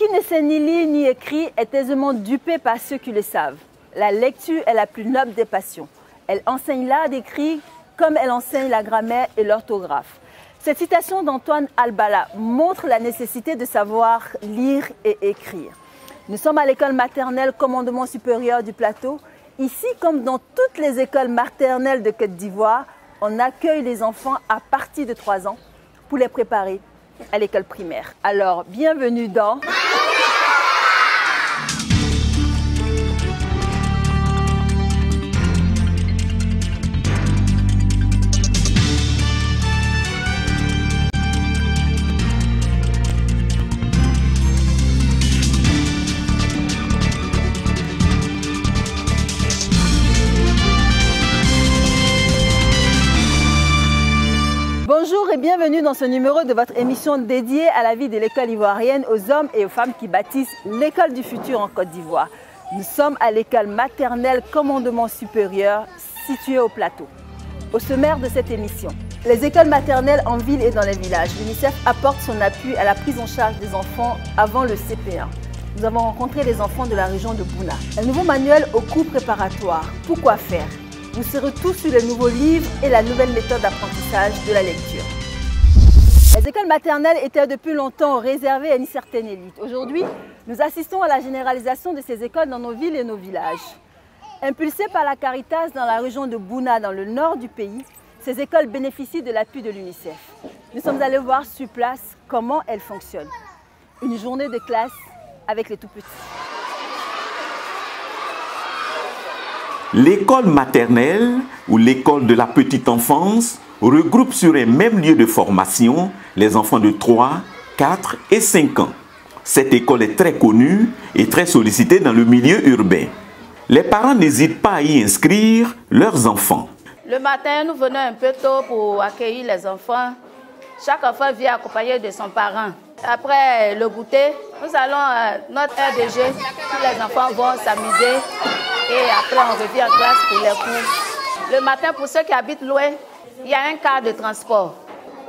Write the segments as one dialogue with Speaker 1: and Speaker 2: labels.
Speaker 1: qui ne sait ni lire ni écrire est aisément dupé par ceux qui le savent. La lecture est la plus noble des passions. Elle enseigne l'art d'écrire comme elle enseigne la grammaire et l'orthographe. Cette citation d'Antoine Albala montre la nécessité de savoir lire et écrire. Nous sommes à l'école maternelle Commandement supérieur du Plateau. Ici, comme dans toutes les écoles maternelles de Côte d'Ivoire, on accueille les enfants à partir de 3 ans pour les préparer à l'école primaire. Alors, bienvenue dans... Bonjour et bienvenue dans ce numéro de votre émission dédiée à la vie de l'école ivoirienne, aux hommes et aux femmes qui bâtissent l'école du futur en Côte d'Ivoire. Nous sommes à l'école maternelle Commandement supérieur située au Plateau. Au sommaire de cette émission, les écoles maternelles en ville et dans les villages. L'UNICEF apporte son appui à la prise en charge des enfants avant le CP1. Nous avons rencontré les enfants de la région de Bouna. Un nouveau manuel au cours préparatoire. Pourquoi faire? Vous serez tous sur le nouveau livre et la nouvelle méthode d'apprentissage de la lecture. Les écoles maternelles étaient depuis longtemps réservées à une certaine élite. Aujourd'hui, nous assistons à la généralisation de ces écoles dans nos villes et nos villages. Impulsées par la Caritas dans la région de Bouna, dans le nord du pays, ces écoles bénéficient de l'appui de l'UNICEF. Nous sommes allés voir sur place comment elles fonctionnent. Une journée de classe avec les tout-petits.
Speaker 2: L'école maternelle ou l'école de la petite enfance regroupe sur un même lieu de formation les enfants de 3, 4 et 5 ans. Cette école est très connue et très sollicitée dans le milieu urbain. Les parents n'hésitent pas à y inscrire leurs enfants.
Speaker 3: Le matin, nous venons un peu tôt pour accueillir les enfants. Chaque enfant vient accompagné de son parent. Après le goûter, nous allons à notre aire de jeu. Tous les enfants vont s'amuser. Et après, on revient en classe pour les cours. Le matin, pour ceux qui habitent loin, il y a un car de transport.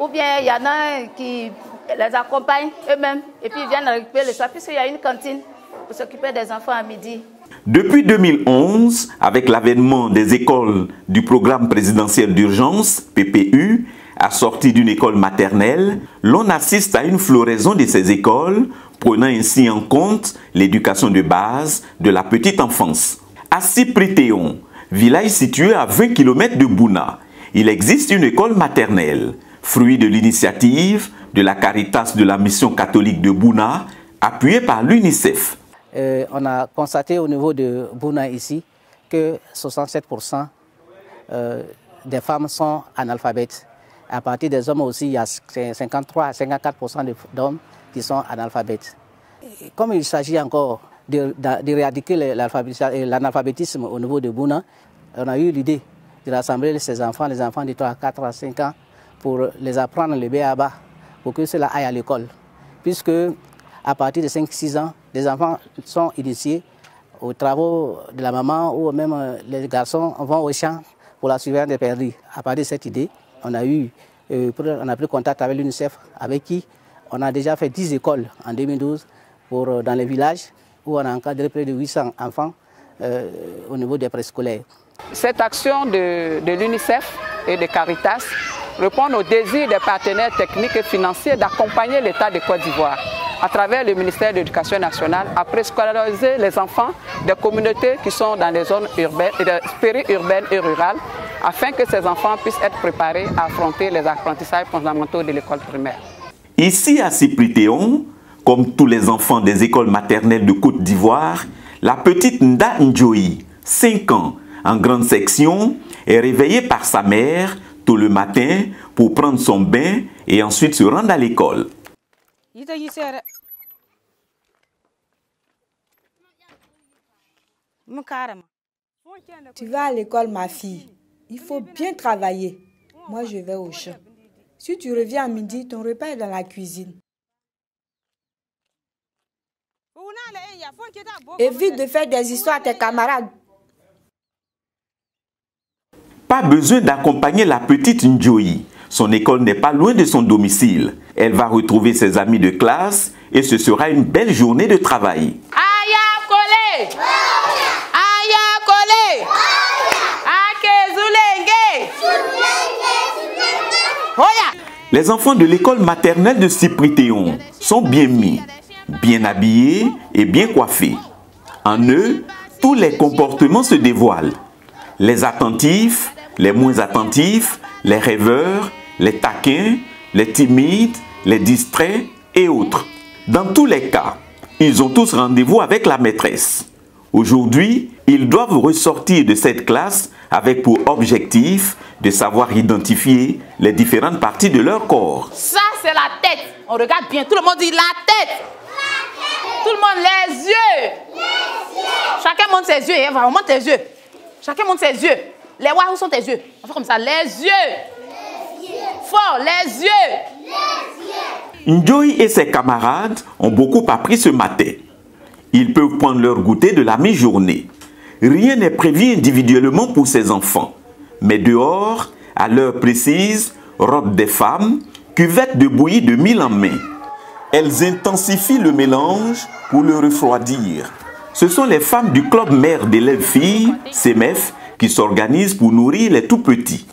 Speaker 3: Ou bien, il y en a qui les accompagnent eux-mêmes et puis ils viennent récupérer le soir, puisqu'il y a une cantine pour s'occuper des enfants à midi.
Speaker 2: Depuis 2011, avec l'avènement des écoles du programme présidentiel d'urgence, PPU, assorti d'une école maternelle, l'on assiste à une floraison de ces écoles, prenant ainsi en compte l'éducation de base de la petite enfance. À Cypriteon, village situé à 20 km de Bouna, il existe une école maternelle, fruit de l'initiative de la Caritas de la mission catholique de Bouna, appuyée par l'UNICEF.
Speaker 4: On a constaté au niveau de Bouna ici que 67% des femmes sont analphabètes. À partir des hommes aussi, il y a 53 à 54% d'hommes qui sont analphabètes. Comme il s'agit encore d'éradiquer l'analphabétisme au niveau de Bouna, on a eu l'idée de rassembler ces enfants, les enfants de 3, 4 à 5 ans, pour les apprendre le B.A.B.A, pour que cela aille à l'école. Puisque à partir de 5-6 ans, les enfants sont initiés aux travaux de la maman ou même les garçons vont au champ pour la surveillance des perdrix. À partir de cette idée, on a pris contact avec l'UNICEF, avec qui on a déjà fait 10 écoles en 2012 dans les villages où on a encadré près de 800 enfants au niveau des préscolaires.
Speaker 5: Cette action de l'UNICEF et de Caritas répond au désir des partenaires techniques et financiers d'accompagner l'État de Côte d'Ivoire à travers le ministère de l'Éducation nationale à préscolariser les enfants des communautés qui sont dans les zones urbaines, périurbaines et rurales afin que ces enfants puissent être préparés à affronter les apprentissages fondamentaux de l'école primaire.
Speaker 2: Ici à Cypriteon, comme tous les enfants des écoles maternelles de Côte d'Ivoire, la petite Nda Ndjoyi, 5 ans, en grande section, est réveillée par sa mère tôt le matin pour prendre son bain et ensuite se rendre à l'école.
Speaker 6: Tu vas à l'école, ma fille. Il faut bien travailler. Moi, je vais au champ. Si tu reviens à midi, ton repas est dans la cuisine. Évite de faire des histoires à tes camarades.
Speaker 2: Pas besoin d'accompagner la petite Ndjoyi. Son école n'est pas loin de son domicile. Elle va retrouver ses amis de classe et ce sera une belle journée de travail.
Speaker 3: Aya Kole! Aya Kole!
Speaker 2: Les enfants de l'école maternelle de Cyprien sont bien mis, bien habillés et bien coiffés. En eux, tous les comportements se dévoilent. Les attentifs, les moins attentifs, les rêveurs, les taquins, les timides, les distraits et autres. Dans tous les cas, ils ont tous rendez-vous avec la maîtresse. Aujourd'hui, ils doivent ressortir de cette classe avec pour objectif de savoir identifier les différentes parties de leur corps.
Speaker 3: Ça, c'est la tête. On regarde bien. Tout le monde dit la tête. Tout le monde, les yeux. Chacun monte ses yeux. Eva, monte tes yeux. Chacun monte ses yeux. Les voix, où sont tes yeux? On fait comme ça. Les yeux. Fort, les yeux.
Speaker 2: Njoy et ses camarades ont beaucoup appris ce matin. Ils peuvent prendre leur goûter de la mi-journée. Rien n'est prévu individuellement pour ces enfants. Mais dehors, à l'heure précise, robe des femmes, cuvette de bouillie de mille en main. Elles intensifient le mélange pour le refroidir. Ce sont les femmes du club mère d'élèves filles, CEMEF, qui s'organisent pour nourrir les tout-petits.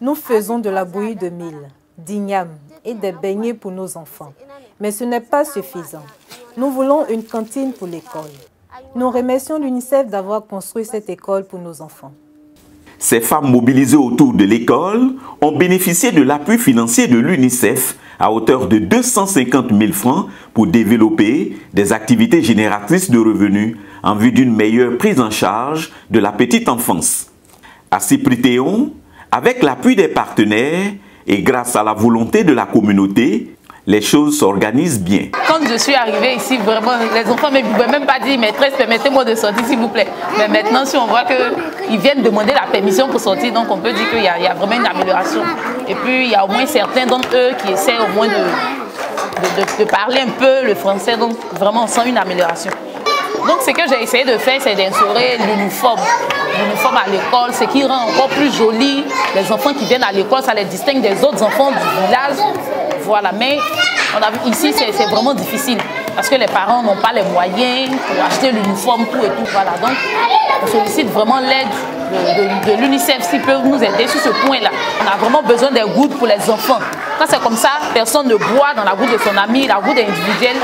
Speaker 7: Nous faisons de la bouillie de mil, d'igname et des beignets pour nos enfants. Mais ce n'est pas suffisant. Nous voulons une cantine pour l'école. Nous remercions l'UNICEF d'avoir construit cette école pour nos enfants.
Speaker 2: Ces femmes mobilisées autour de l'école ont bénéficié de l'appui financier de l'UNICEF à hauteur de 250 000 francs pour développer des activités génératrices de revenus en vue d'une meilleure prise en charge de la petite enfance. À Cyprien, avec l'appui des partenaires et grâce à la volonté de la communauté, les choses s'organisent bien.
Speaker 3: Quand je suis arrivée ici, vraiment, les enfants ne pouvaient même pas dire « Maîtresse, permettez-moi de sortir, s'il vous plaît ». Mais maintenant, si on voit qu'ils viennent demander la permission pour sortir, donc on peut dire qu'il y a vraiment une amélioration. Et puis, il y a au moins certains d'entre eux qui essaient au moins de parler un peu le français. Donc, vraiment, on sent une amélioration. Donc, ce que j'ai essayé de faire, c'est d'instaurer l'uniforme. L'uniforme à l'école, ce qui rend encore plus joli les enfants qui viennent à l'école, ça les distingue des autres enfants du village. Voilà, mais on a vu ici, c'est vraiment difficile parce que les parents n'ont pas les moyens pour acheter l'uniforme, tout et tout. Voilà, donc on sollicite vraiment l'aide de l'UNICEF s'ils peuvent nous aider sur ce point-là. On a vraiment besoin des gouttes pour les enfants. Quand c'est comme ça, personne ne boit dans la goutte de son ami, la goutte individuelle,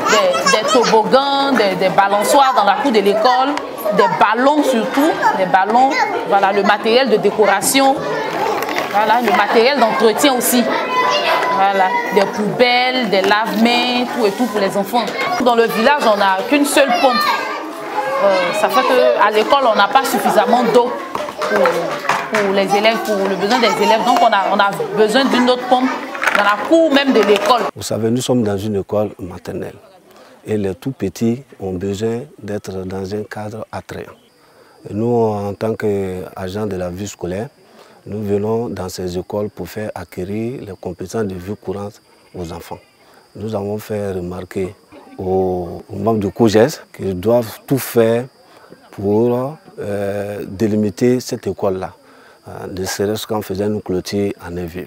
Speaker 3: des toboggans, des balançoires dans la cour de l'école, des ballons surtout, des ballons, voilà, le matériel de décoration, voilà, le matériel d'entretien aussi. Voilà, des poubelles, des lave-mains, tout et tout pour les enfants. Dans le village, on n'a qu'une seule pompe. Ça fait qu'à l'école, on n'a pas suffisamment d'eau pour les élèves, pour le besoin des élèves. Donc, on a besoin d'une autre pompe dans la cour même de l'école.
Speaker 8: Vous savez, nous sommes dans une école maternelle. Et les tout petits ont besoin d'être dans un cadre attrayant. Et nous, en tant qu'agents de la vie scolaire, nous venons dans ces écoles pour faire acquérir les compétences de vie courante aux enfants. Nous avons fait remarquer aux membres du COGES qu'ils doivent tout faire pour délimiter cette école-là, ne serait-ce qu'en faisant une clôture en aviv.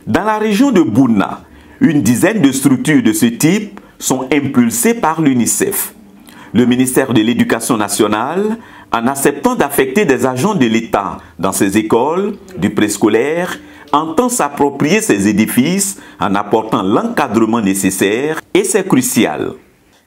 Speaker 2: Dans la région de Bouna, une dizaine de structures de ce type sont impulsées par l'UNICEF. Le ministère de l'Éducation nationale, en acceptant d'affecter des agents de l'État dans ces écoles du préscolaire, entend s'approprier ces édifices en apportant l'encadrement nécessaire et c'est crucial.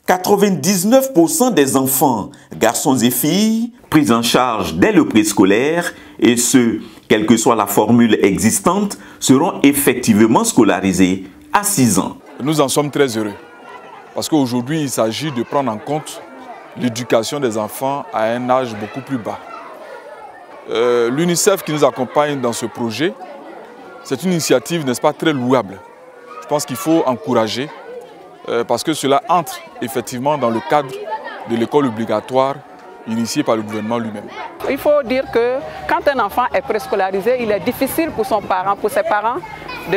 Speaker 2: 99% des enfants, garçons et filles, pris en charge dès le préscolaire et ceux, quelle que soit la formule existante, seront effectivement scolarisés à 6 ans.
Speaker 9: Nous en sommes très heureux parce qu'aujourd'hui, il s'agit de prendre en compte l'éducation des enfants à un âge beaucoup plus bas. L'UNICEF qui nous accompagne dans ce projet, c'est une initiative, n'est-ce pas, très louable. Je pense qu'il faut encourager parce que cela entre effectivement dans le cadre de l'école obligatoire initiée par le gouvernement lui-même.
Speaker 5: Il faut dire que quand un enfant est préscolarisé, il est difficile pour ses parents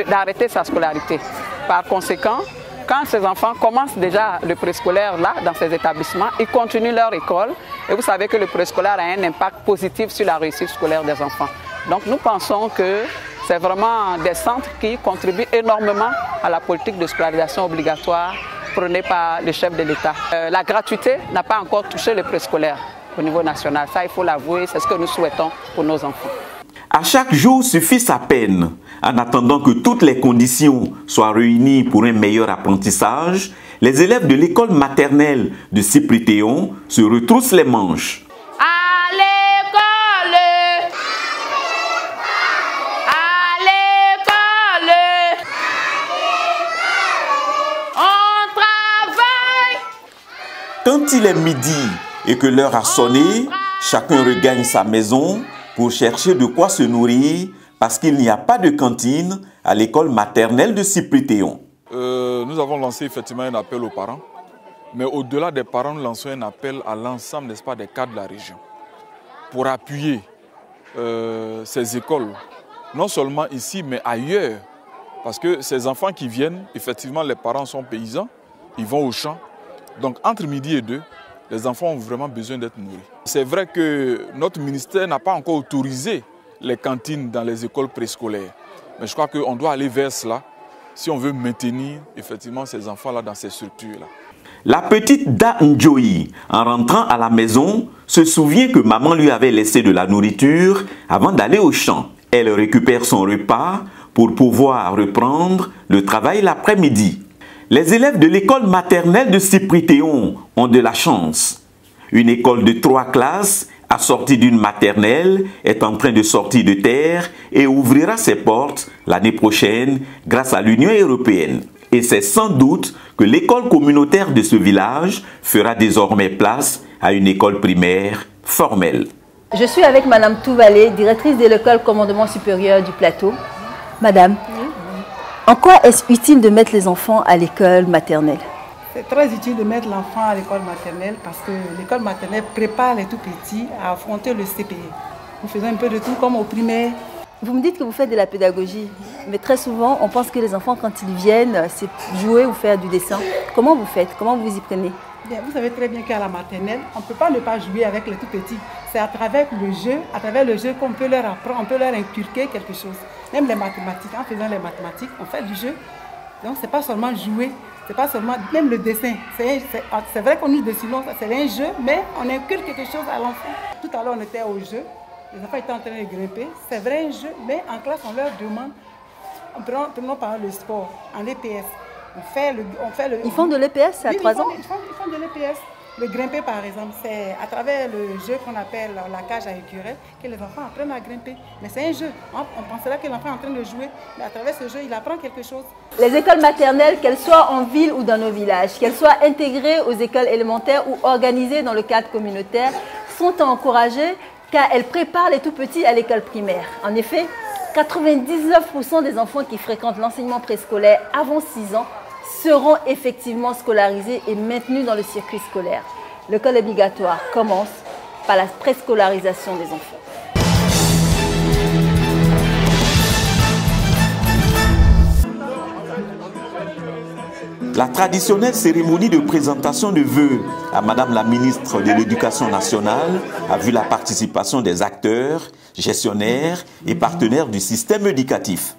Speaker 5: d'arrêter sa scolarité. Par conséquent, quand ces enfants commencent déjà le préscolaire là, dans ces établissements, ils continuent leur école et vous savez que le préscolaire a un impact positif sur la réussite scolaire des enfants. Donc nous pensons que c'est vraiment des centres qui contribuent énormément à la politique de scolarisation obligatoire prônée par le chef de l'État. La gratuité n'a pas encore touché le préscolaire au niveau national. Ça, il faut l'avouer, c'est ce que nous souhaitons pour nos enfants.
Speaker 2: À chaque jour suffit sa peine. En attendant que toutes les conditions soient réunies pour un meilleur apprentissage, les élèves de l'école maternelle de Cypriteon se retroussent les manches.
Speaker 3: À l'école, on travaille.
Speaker 2: Quand il est midi et que l'heure a sonné, chacun regagne sa maison pour chercher de quoi se nourrir parce qu'il n'y a pas de cantine à l'école maternelle de Cypriteon.
Speaker 9: Nous avons lancé effectivement un appel aux parents, mais au-delà des parents, nous lançons un appel à l'ensemble, n'est-ce pas, des cadres de la région pour appuyer ces écoles, non seulement ici, mais ailleurs. Parce que ces enfants qui viennent, effectivement, les parents sont paysans, ils vont au champ. Donc entre midi et 2, les enfants ont vraiment besoin d'être nourris. C'est vrai que notre ministère n'a pas encore autorisé les cantines dans les écoles préscolaires. Mais je crois qu'on doit aller vers cela si on veut maintenir effectivement ces enfants-là dans ces structures-là.
Speaker 2: La petite Da Njoyi, en rentrant à la maison, se souvient que maman lui avait laissé de la nourriture avant d'aller au champ. Elle récupère son repas pour pouvoir reprendre le travail l'après-midi. Les élèves de l'école maternelle de Cypriteon ont de la chance. Une école de 3 classes, assortie d'une maternelle, est en train de sortir de terre et ouvrira ses portes l'année prochaine grâce à l'Union européenne. Et c'est sans doute que l'école communautaire de ce village fera désormais place à une école primaire formelle.
Speaker 1: Je suis avec Madame Touvalé, directrice de l'école commandement supérieur du plateau. Madame, en quoi est-ce utile de mettre les enfants à l'école maternelle?
Speaker 10: C'est très utile de mettre l'enfant à l'école maternelle parce que l'école maternelle prépare les tout petits à affronter le CPE. Nous faisons un peu de tout comme au primaire.
Speaker 1: Vous me dites que vous faites de la pédagogie, mais très souvent, on pense que les enfants, quand ils viennent, c'est jouer ou faire du dessin. Comment vous faites? Comment vous y prenez?
Speaker 10: Bien, vous savez très bien qu'à la maternelle, on ne peut pas ne pas jouer avec les tout petits. C'est à travers le jeu qu'on peut leur apprendre, on peut leur inculquer quelque chose. Même les mathématiques, en faisant les mathématiques, on fait du jeu. Donc, ce n'est pas seulement jouer, c'est pas seulement, même le dessin. C'est vrai qu'on nous dessinons, c'est un jeu, mais on inculque quelque chose à l'enfant. Tout à l'heure, on était au jeu, les enfants étaient en train de grimper. C'est vrai un jeu, mais en classe, on leur demande, prenons par exemple le sport, en EPS.
Speaker 1: Ils font de l'EPS à 3 ans?
Speaker 10: Ils font de l'EPS. Le grimper, par exemple, c'est à travers le jeu qu'on appelle la cage à écureuils que les enfants apprennent à grimper. Mais c'est un jeu. On penserait que l'enfant est en train de jouer, mais à travers ce jeu, il apprend quelque chose.
Speaker 1: Les écoles maternelles, qu'elles soient en ville ou dans nos villages, qu'elles soient intégrées aux écoles élémentaires ou organisées dans le cadre communautaire, sont encouragées car elles préparent les tout-petits à l'école primaire. En effet, 99% des enfants qui fréquentent l'enseignement préscolaire avant 6 ans seront effectivement scolarisés et maintenus dans le circuit scolaire. L'école obligatoire commence par la préscolarisation des enfants.
Speaker 2: La traditionnelle cérémonie de présentation de vœux à Madame la ministre de l'Éducation nationale a vu la participation des acteurs, gestionnaires et partenaires du système éducatif.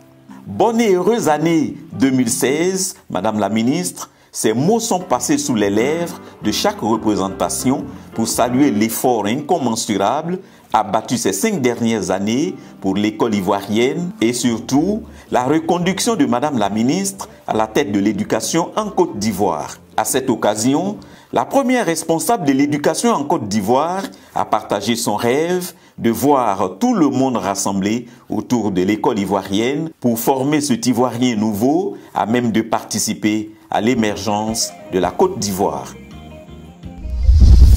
Speaker 2: Bonne et heureuse année 2016, Madame la ministre. Ces mots sont passés sous les lèvres de chaque représentation pour saluer l'effort incommensurable abattu ces 5 dernières années pour l'école ivoirienne et surtout la reconduction de Madame la ministre à la tête de l'éducation en Côte d'Ivoire. À cette occasion, la première responsable de l'éducation en Côte d'Ivoire a partagé son rêve de voir tout le monde rassemblé autour de l'école ivoirienne pour former cet Ivoirien nouveau à même de participer à l'émergence de la Côte d'Ivoire.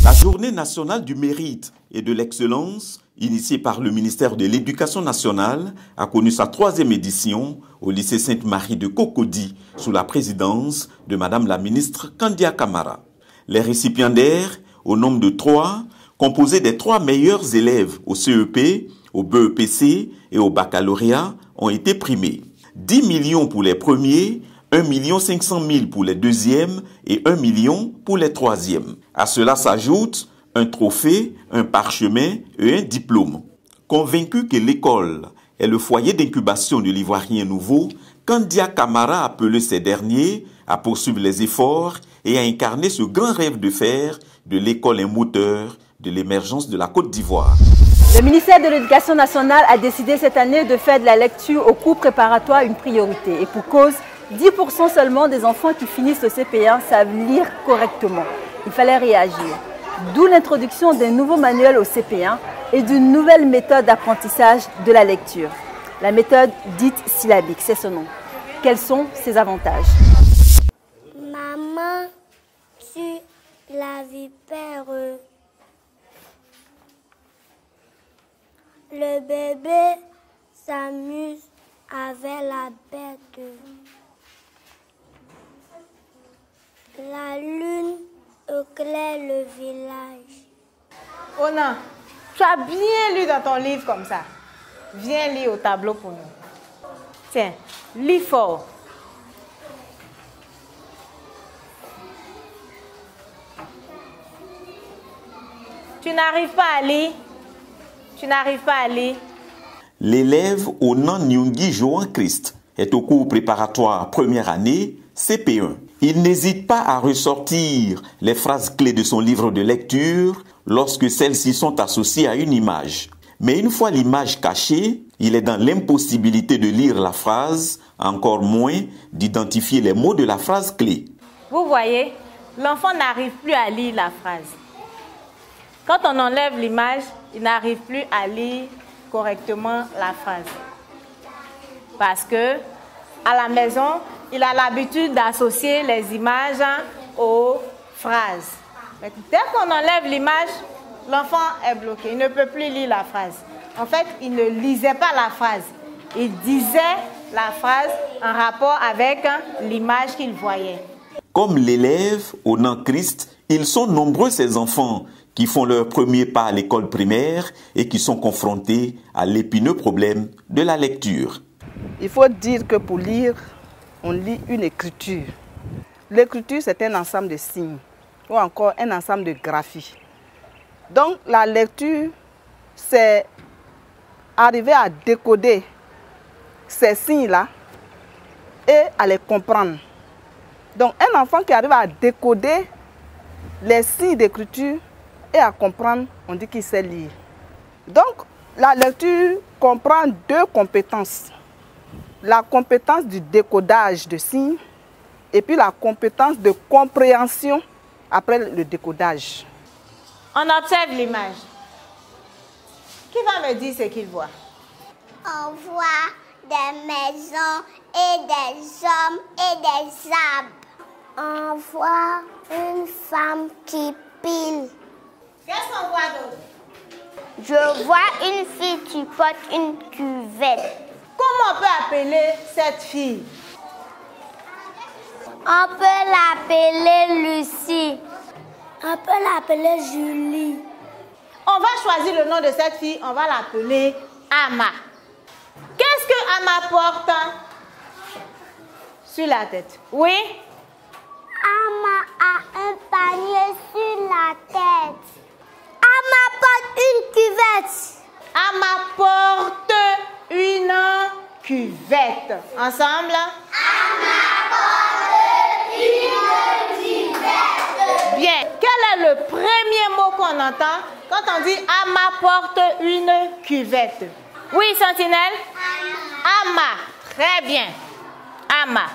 Speaker 2: La Journée nationale du mérite et de l'excellence, initiée par le ministère de l'Éducation nationale, a connu sa 3e édition au lycée Sainte-Marie de Cocody sous la présidence de Madame la ministre Kandia Camara. Les récipiendaires, au nombre de 3, composés des 3 meilleurs élèves au CEP, au BEPC et au baccalauréat, ont été primés. 10 millions pour les premiers, 1 500 000 pour les deuxièmes et 1 million pour les troisièmes. À cela s'ajoute un trophée, un parchemin et un diplôme. Convaincu que l'école est le foyer d'incubation de l'Ivoirien nouveau, Kandia Camara a appelé ces derniers à poursuivre les efforts et à incarner ce grand rêve de faire de l'école un moteur de l'émergence de la Côte d'Ivoire.
Speaker 1: Le ministère de l'Éducation nationale a décidé cette année de faire de la lecture au cours préparatoire une priorité. Et pour cause, 10% seulement des enfants qui finissent le CP1 savent lire correctement. Il fallait réagir. D'où l'introduction d'un nouveau manuel au CP1 et d'une nouvelle méthode d'apprentissage de la lecture. La méthode dite syllabique, c'est son nom. Quels sont ses avantages?
Speaker 11: Maman, tu la vipère. Le bébé s'amuse avec la bête. La lune éclaire le village.
Speaker 7: Ona, tu as bien lu dans ton livre comme ça. Viens lire au tableau pour nous. Tiens, lis fort. Tu n'arrives pas à lire. Tu n'arrives pas à lire.
Speaker 2: L'élève Onan Nyungi Joan Christ est au cours préparatoire première année CP1. Il n'hésite pas à ressortir les phrases clés de son livre de lecture lorsque celles-ci sont associées à une image. Mais une fois l'image cachée, il est dans l'impossibilité de lire la phrase, encore moins d'identifier les mots de la phrase clé.
Speaker 7: Vous voyez, l'enfant n'arrive plus à lire la phrase. Quand on enlève l'image, il n'arrive plus à lire correctement la phrase. Parce que à la maison, il a l'habitude d'associer les images aux phrases. Mais dès qu'on enlève l'image, l'enfant est bloqué. Il ne peut plus lire la phrase. En fait, il ne lisait pas la phrase. Il disait la phrase en rapport avec l'image qu'il voyait.
Speaker 2: Comme l'élève Onan Christ, ils sont nombreux ces enfants qui font leur premier pas à l'école primaire et qui sont confrontés à l'épineux problème de la lecture.
Speaker 12: Il faut dire que pour lire, on lit une écriture. L'écriture, c'est un ensemble de signes ou encore un ensemble de graphies. Donc la lecture, c'est arriver à décoder ces signes-là et à les comprendre. Donc un enfant qui arrive à décoder les signes d'écriture et à comprendre, on dit qu'il sait lire. Donc la lecture comprend deux compétences. La compétence du décodage de signes et puis la compétence de compréhension après le décodage.
Speaker 7: On observe l'image. Qui va me dire ce qu'il voit?
Speaker 11: On voit des maisons et des hommes et des arbres. On voit une femme qui pile.
Speaker 7: Qu'est-ce qu'on voit d'autre?
Speaker 11: Je vois une fille qui porte une cuvette.
Speaker 7: Comment on peut appeler cette fille?
Speaker 11: On peut l'appeler Lucie. On peut l'appeler Julie.
Speaker 7: On va choisir le nom de cette fille, on va l'appeler Ama. Qu'est-ce que Ama porte sur la tête? Oui?
Speaker 11: Ama a un panier sur la tête. Ama porte une cuvette.
Speaker 7: Ama porte une cuvette. Ensemble?
Speaker 11: Ama porte une cuvette.
Speaker 7: Bien. Quel est le premier mot qu'on entend quand on dit Ama porte une cuvette? Oui, Sentinelle? Ama. Très bien. Ama.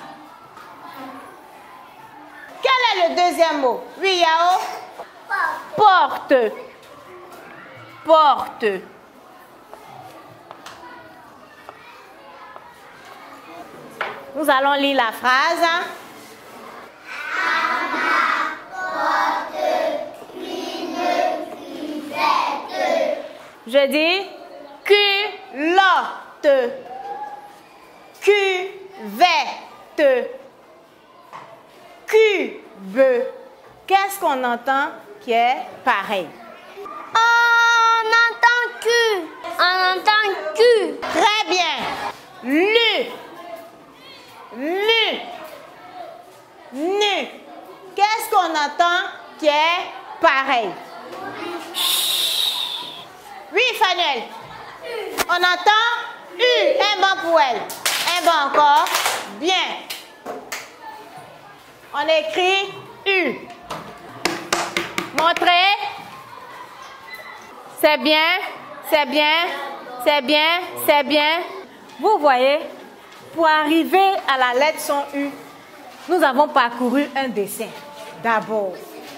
Speaker 7: Quel est le deuxième mot? Oui, Yao? Porte. Porte. Nous allons lire la phrase.
Speaker 11: Ama porte une cuvette.
Speaker 7: Je dis culotte. Cuvette. Cube. Qu'est-ce qu'on entend qui est pareil?
Speaker 11: On entend cul. On entend cul.
Speaker 7: Très bien. Lu. Lu. Nu. Qu'est-ce qu'on entend qui est pareil? Oui, Fanuel. On entend U. Un banc pour elle. Un banc encore. Bien.
Speaker 13: On écrit U. Montrez. C'est bien, c'est bien, c'est bien, c'est bien.
Speaker 7: Vous voyez, pour arriver à la lettre son U, nous avons parcouru un dessin. D'abord,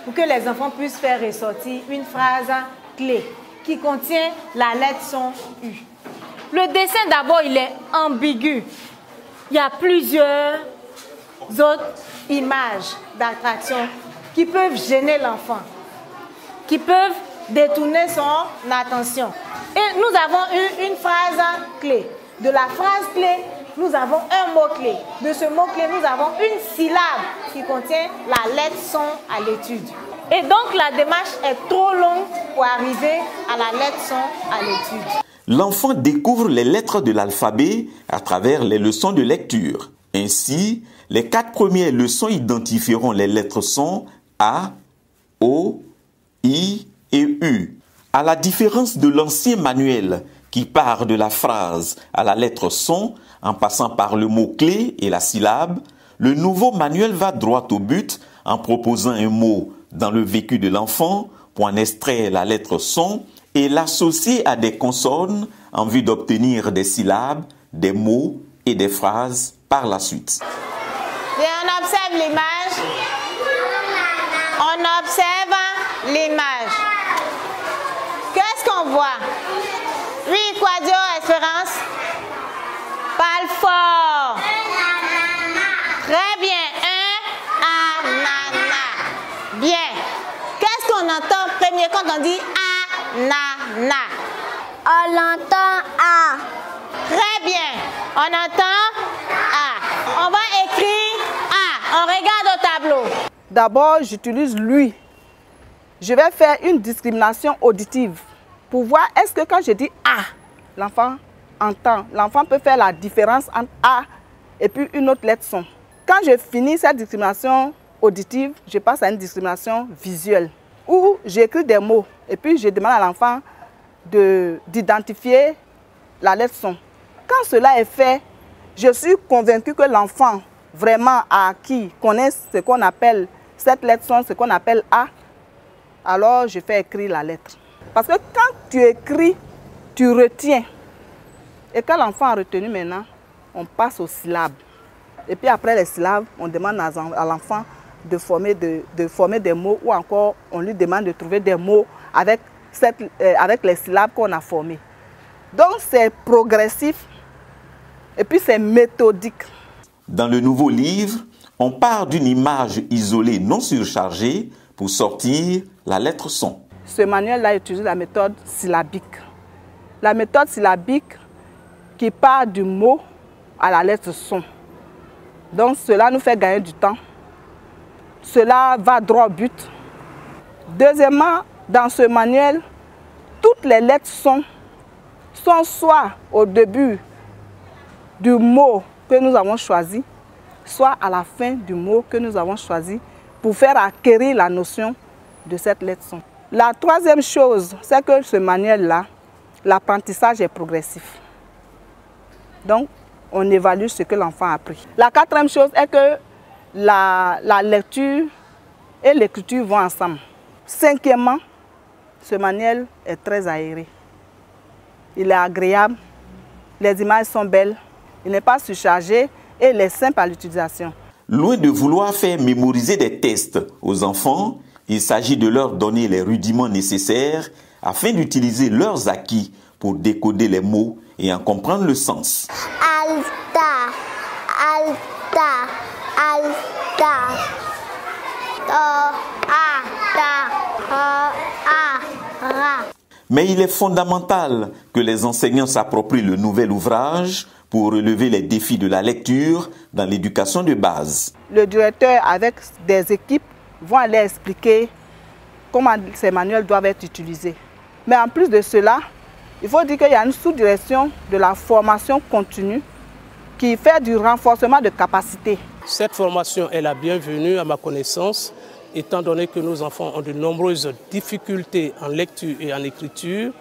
Speaker 7: pour que les enfants puissent faire ressortir une phrase clé qui contient la lettre son U. Le dessin d'abord, il est ambigu. Il y a plusieurs autres images d'attraction qui peuvent gêner l'enfant, qui peuvent détourner son attention. Et nous avons eu une phrase clé. De la phrase clé, nous avons un mot-clé. De ce mot-clé, nous avons une syllabe qui contient la lettre son à l'étude. Et donc, la démarche est trop longue pour arriver à la lettre son à l'étude.
Speaker 2: L'enfant découvre les lettres de l'alphabet à travers les leçons de lecture. Ainsi, les 4 premières leçons identifieront les lettres sons A, O, I et U. À la différence de l'ancien manuel qui part de la phrase à la lettre son en passant par le mot-clé et la syllabe, le nouveau manuel va droit au but en proposant un mot dans le vécu de l'enfant pour en extraire la lettre son et l'associer à des consonnes en vue d'obtenir des syllabes, des mots et des phrases par la suite.
Speaker 13: Et on observe l'image. On observe l'image. Qu'est-ce qu'on voit? Oui, Quadio, Espérance. Parle fort. Très bien. Un, anana. Bien. Qu'est-ce qu'on entend premier quand on dit anana?
Speaker 11: On entend A.
Speaker 13: Très bien. On entend A. On va écrire A. On regarde au tableau.
Speaker 12: D'abord, j'utilise lui. Je vais faire une discrimination auditive pour voir est-ce que quand je dis A, l'enfant entend. L'enfant peut faire la différence entre A et puis une autre lettre son. Quand je finis cette discrimination auditive, je passe à une discrimination visuelle où j'écris des mots et puis je demande à l'enfant d'identifier la lettre son. Quand cela est fait, je suis convaincue que l'enfant vraiment a acquis, connaît ce qu'on appelle cette lettre son, ce qu'on appelle A. Alors je fais écrire la lettre. Parce que quand tu écris, tu retiens. Et quand l'enfant a retenu maintenant, on passe aux syllabes. Et puis après les syllabes, on demande à l'enfant de former des mots ou encore on lui demande de trouver des mots avec les syllabes qu'on a formées. Donc c'est progressif et puis c'est méthodique.
Speaker 2: Dans le nouveau livre, on part d'une image isolée non surchargée pour sortir la lettre son.
Speaker 12: Ce manuel-là utilise la méthode syllabique. La méthode syllabique qui part du mot à la lettre son. Donc cela nous fait gagner du temps. Cela va droit au but. Deuxièmement, dans ce manuel, toutes les lettres sont soit au début du mot que nous avons choisi, soit à la fin du mot que nous avons choisi pour faire acquérir la notion de cette lettre son. La troisième chose, c'est que ce manuel-là, l'apprentissage est progressif. Donc, on évalue ce que l'enfant a appris. La quatrième chose est que la lecture et l'écriture vont ensemble. Cinquièmement, ce manuel est très aéré. Il est agréable, les images sont belles, il n'est pas surchargé et il est simple à l'utilisation.
Speaker 2: Loin de vouloir faire mémoriser des tests aux enfants, il s'agit de leur donner les rudiments nécessaires afin d'utiliser leurs acquis pour décoder les mots et en comprendre le sens.
Speaker 11: Alta, alta, alta.
Speaker 2: Mais il est fondamental que les enseignants s'approprient le nouvel ouvrage pour relever les défis de la lecture dans l'éducation de base.
Speaker 12: Le directeur avec des équipes vont aller expliquer comment ces manuels doivent être utilisés. Mais en plus de cela, il faut dire qu'il y a une sous-direction de la formation continue qui fait du renforcement de capacités.
Speaker 14: Cette formation est la bienvenue à ma connaissance, étant donné que nos enfants ont de nombreuses difficultés en lecture et en écriture,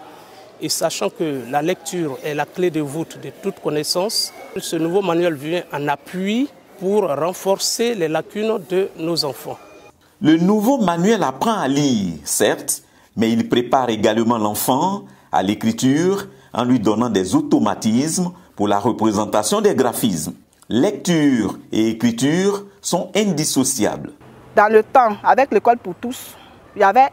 Speaker 14: et sachant que la lecture est la clé de voûte de toute connaissance, ce nouveau manuel vient en appui pour renforcer les lacunes de nos enfants.
Speaker 2: Le nouveau manuel apprend à lire, certes, mais il prépare également l'enfant à l'écriture en lui donnant des automatismes pour la représentation des graphismes. Lecture et écriture sont indissociables.
Speaker 12: Dans le temps, avec l'école pour tous, il y avait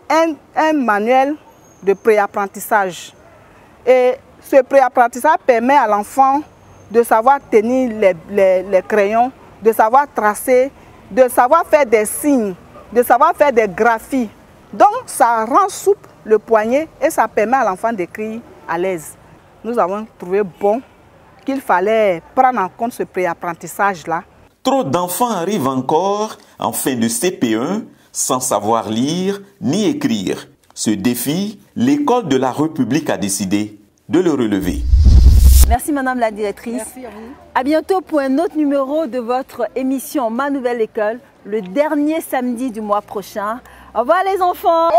Speaker 12: un manuel de préapprentissage. Et ce préapprentissage permet à l'enfant de savoir tenir les crayons, de savoir tracer, de savoir faire des signes, de savoir faire des graphies. Donc ça rend souple le poignet et ça permet à l'enfant d'écrire à l'aise. Nous avons trouvé bon qu'il fallait prendre en compte ce préapprentissage-là.
Speaker 2: Trop d'enfants arrivent encore en fin de CP1 sans savoir lire ni écrire. Ce défi, l'école de la République a décidé de le relever.
Speaker 1: Merci Madame la Directrice.
Speaker 12: Merci à vous.
Speaker 1: À bientôt pour un autre numéro de votre émission Ma Nouvelle École, le dernier samedi du mois prochain. Au revoir les enfants.